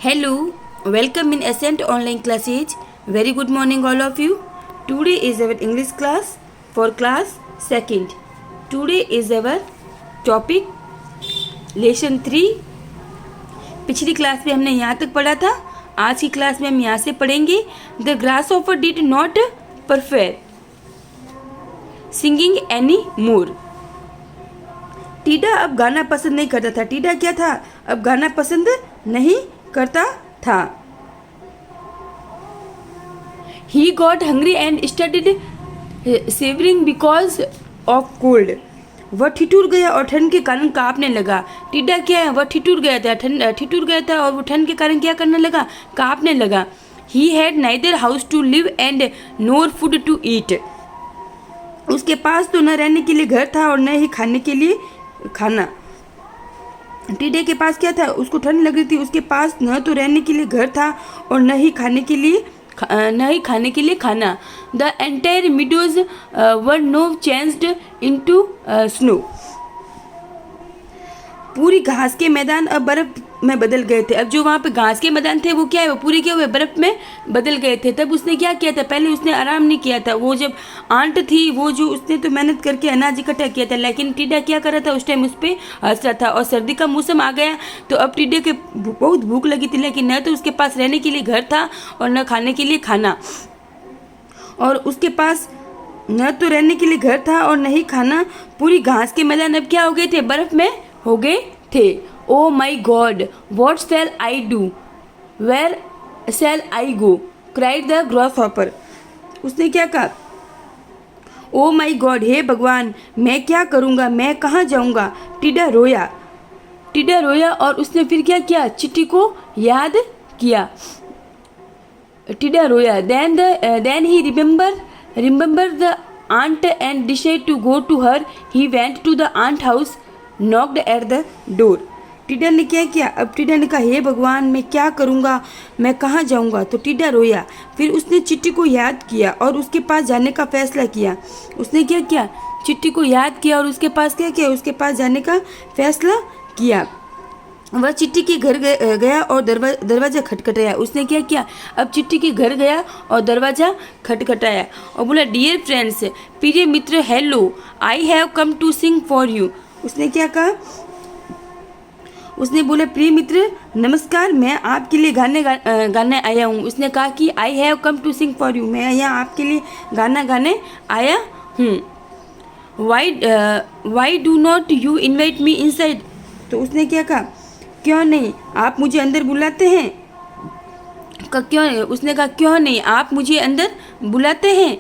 Hello, welcome in Ascent online classes. Very good morning all of you. Today is our English class for class 2nd. Today is our topic lesson 3. पिछली class में हमने यहाँ तक पढ़ा था. आज की क्लास में हम यहाँ से पढ़ेंगे. The grasshopper did not prefer singing any more. टीडा अब गाना पसंद नहीं करता था. टीडा क्या था? अब गाना पसंद नहीं करता था. He got hungry and started shivering because of cold. वह ठिठुर गया और ठंड के कारण कांपने लगा. टीडा क्या है? वह ठिठुर गया था और वो ठंड के कारण क्या करने लगा? कांपने लगा. He had neither house to live and nor food to eat. उसके पास तो न रहने के लिए घर था और न ही खाने के लिए खाना. टीडे के पास क्या था? उसको ठंड लग रही थी. उसके पास न तो रहने के लिए घर था और न ही खाने के लिए खाना. The entire meadows were now changed into snow. पूरी घास के मैदान अब बर्फ में बदल गए थे. अब जो वहाँ पे घास के मैदान थे वो क्या है? वो पूरे क्या हुए? बर्फ में बदल गए थे. तब उसने क्या किया था? पहले उसने आराम नहीं किया था. वो जब आंट थी वो जो उसने तो मेहनत करके अनाज इकट्ठा किया था, लेकिन टीडा क्या कर रहा था? उस टाइम उस पर हंस रहा था. और सर्दी का मौसम आ गया तो अब टीडे के बहुत भूख लगी थी, लेकिन न तो उसके पास रहने के लिए घर था और न खाने के लिए खाना. और उसके पास न तो रहने के लिए घर था और न ही खाना. पूरी घास के मैदान अब क्या हो गए थे? बर्फ में हो गए थे. Oh my God, what shall I do? Where shall I go? cried the grasshopper. उसने क्या कहा? Oh my God, हे भगवान, मैं क्या करूँगा? मैं कहाँ जाऊँगा? टीडा रोया और उसने फिर क्या किया? चिट्ठी को याद किया. टीडा रोया. Then he remembered the aunt and decided to go to her. He went to the aunt house, knocked at the door. टीडा ने क्या किया? अब टीडा ने कहा, हे भगवान, मैं क्या करूँगा? मैं कहाँ जाऊँगा? तो टीडा रोया. फिर उसने चिट्ठी को याद किया और उसके पास जाने का फैसला किया. उसने क्या किया? चिट्ठी को याद किया और उसके पास क्या किया? उसके पास जाने का फैसला किया. वह चिट्ठी के घर गया और दरवाज़ा खटखटाया. उसने क्या किया? अब चिट्ठी के घर गया और दरवाज़ा खटखटाया और बोला, डियर फ्रेंड्स, प्रिय मित्र, hello, I have come to sing for you. उसने क्या कहा? उसने बोला, प्रिय मित्र, नमस्कार, मैं आपके लिए गाने आया हूँ. उसने कहा कि I have come to sing for you, मैं यहाँ आपके लिए गाना गाने आया हूँ. Why do not you invite me inside. तो उसने क्या कहा? क्यों नहीं आप मुझे अंदर बुलाते हैं? क्यों नहीं? उसने कहा, क्यों नहीं आप मुझे अंदर बुलाते हैं?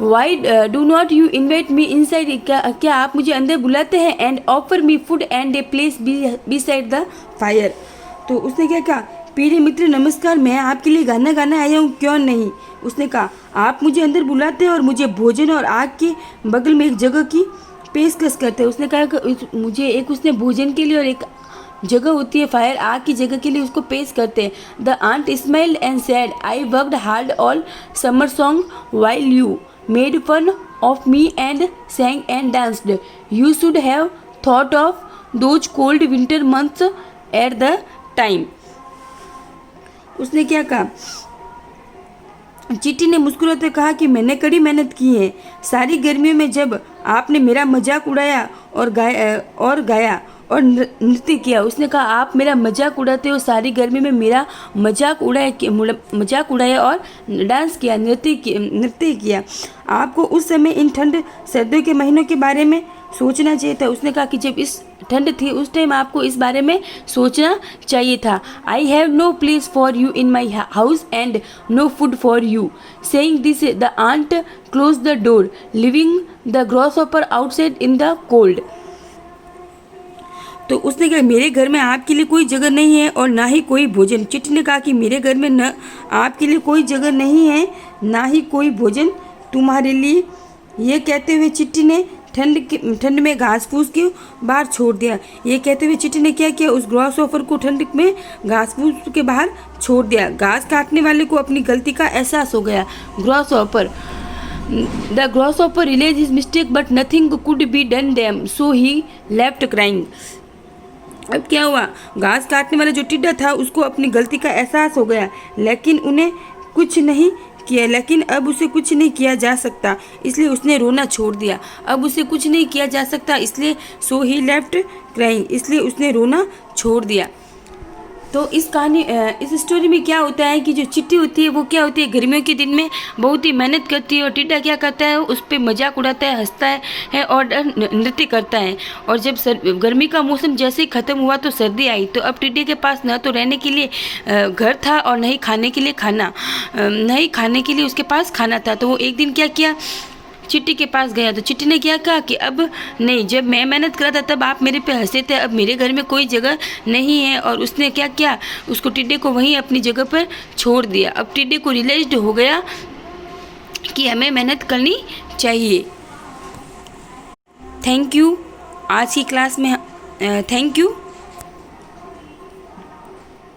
Y do not you invite me inside. क्या आप मुझे अंदर बुलाते हैं? And offer me food and a place beside the fire. तो उसने क्या कहा? प्रिय मित्र, नमस्कार, मैं आपके लिए गाना गाने आया हूँ, क्यों नहीं. उसने कहा, आप मुझे अंदर बुलाते हैं और मुझे भोजन और आग के बगल में एक जगह की पेशकश करते हैं. उसने कहा कि मुझे एक उसने भोजन के लिए और एक जगह होती है फायर, आग की जगह के लिए उसको पेश करते हैं. The ant smiled and said, I worked hard all summer song while you made fun of me and sang and danced. You should have thought of those cold winter months at the time. उसने क्या कहा? चिट्ठी ने मुस्कुराते कहा कि मैंने कड़ी मेहनत की है सारी गर्मियों में, जब आपने मेरा मजाक उड़ाया और गाया और नृत्य किया. उसने कहा, आप मेरा मजाक उड़ाते हो, सारी गर्मी में मेरा मजाक उड़ाया और डांस किया, नृत्य किया. आपको उस समय इन ठंड सर्दियों के महीनों के बारे में सोचना चाहिए था. उसने कहा कि जब इस ठंड थी उस टाइम आपको इस बारे में सोचना चाहिए था. I have no place for you in my house and no food for you. Saying this the ant close the door, leaving the grasshopper outside in the cold. तो उसने कहा, मेरे घर में आपके लिए कोई जगह नहीं है और ना ही कोई भोजन. चिट्ठी ने कहा कि मेरे घर में न आपके लिए कोई जगह नहीं है, ना ही कोई भोजन तुम्हारे लिए. ये कहते हुए चिट्ठी ने ठंड में घास फूस के बाहर छोड़ दिया. ये कहते हुए चिट्ठी ने क्या किया? उस ग्रासहॉपर को ठंड में घास फूस के बाहर छोड़ दिया. घास काटने वाले को अपनी गलती का एहसास हो गया. The grasshopper realized his mistake, but nothing could be done them, so he left crying. अब क्या हुआ, घास काटने वाला जो टिड्डा था उसको अपनी गलती का एहसास हो गया, लेकिन उन्हें कुछ नहीं किया, लेकिन अब उसे कुछ नहीं किया जा सकता, इसलिए उसने रोना छोड़ दिया। अब उसे कुछ नहीं किया जा सकता, इसलिए सो ही लेफ्ट क्राइंग, इसलिए उसने रोना छोड़ दिया। तो इस कहानी इस स्टोरी में क्या होता है कि जो चिट्टी होती है वो क्या होती है, गर्मियों के दिन में बहुत ही मेहनत करती है, और टिड्डा क्या करता है, उस पर मजाक उड़ाता है, हंसता है और नृत्य करता है। और जब गर्मी का मौसम जैसे ही ख़त्म हुआ तो सर्दी आई, तो अब टिड्डे के पास न तो रहने के लिए घर था और न ही खाने के लिए उसके पास खाना था। तो वो एक दिन क्या किया, चिट्टी के पास गया, तो चिट्टी ने क्या कहा कि अब नहीं, जब मैं मेहनत कर रहा था तब आप मेरे पे हंसे थे, अब मेरे घर में कोई जगह नहीं है। और उसने क्या किया, उसको टिड्डे को वहीं अपनी जगह पर छोड़ दिया। अब टिड्डे को रियलाइज्ड हो गया कि हमें मेहनत करनी चाहिए। Thank you. आज की क्लास में थैंक यू।